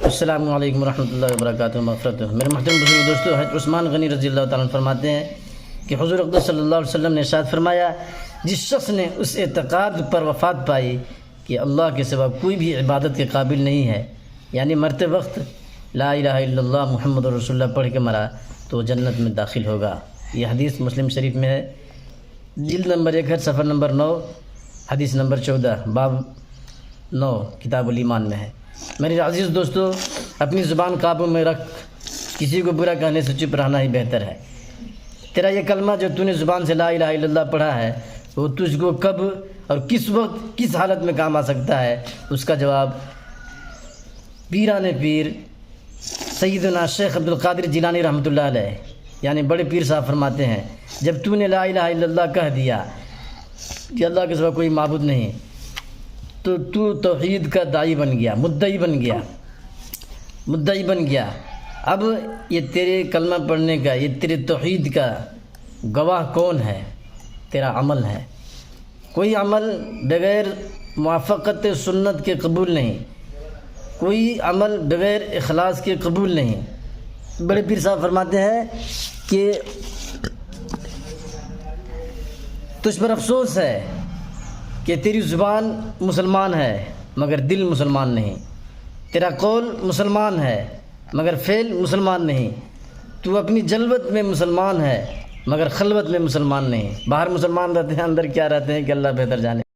السلام علیکم ورحمۃ اللہ وبرکاتہ مغفرت۔ میرے محترم بزرگ دوستو، حضرت عثمان غنی رضی اللہ تعالیٰ عنہ فرماتے ہیں کہ حضور اقدس صلی اللہ علیہ وسلم نے ارشاد فرمایا، جس شخص نے اس اعتقاد پر وفات پائی کہ اللہ کے سوا کوئی بھی عبادت کے قابل نہیں ہے، یعنی مرتے وقت لا الہ الا اللہ محمد رسول اللہ پڑھ کے مرا تو جنت میں داخل ہوگا۔ یہ حدیث مسلم شریف میں ہے، جلد نمبر 1 ہے، صفحہ نمبر 9، حدیث نمبر 14، باب 9 کتاب الایمان میں ہے۔ میرے عزیز دوستو، اپنی زبان قابو میں رکھ، کسی کو برا کہنے سے چپ رہنا ہی بہتر ہے۔ تیرا یہ کلمہ جو تو نے زبان سے لا الہ الا اللہ پڑھا ہے، وہ تجھ کو کب اور کس وقت کس حالت میں کام آ سکتا ہے، اس کا جواب پیران پیر سیدنا شیخ عبد القادر جیلانی رحمۃ اللہ علیہ یعنی بڑے پیر صاحب فرماتے ہیں، جب تو نے لا الہ الا اللہ کہہ دیا کہ اللہ کے سوا کوئی معبود نہیں، تو توحید کا داعی بن گیا، مدعی بن گیا۔ اب یہ تیرے کلمہ پڑھنے کا، یہ تیرے توحید کا گواہ کون ہے؟ تیرا عمل ہے۔ کوئی عمل بغیر موافقت سنت کے قبول نہیں، کوئی عمل بغیر اخلاص کے قبول نہیں۔ بڑے پیر صاحب فرماتے ہیں کہ تجھ پر افسوس ہے کہ تیری زبان مسلمان ہے مگر دل مسلمان نہیں، تیرا قول مسلمان ہے مگر فعل مسلمان نہیں، تو اپنی جلوت میں مسلمان ہے مگر خلوت میں مسلمان نہیں۔ باہر مسلمان رہتے ہیں، اندر کیا رہتے ہیں کہ اللہ بہتر جانے۔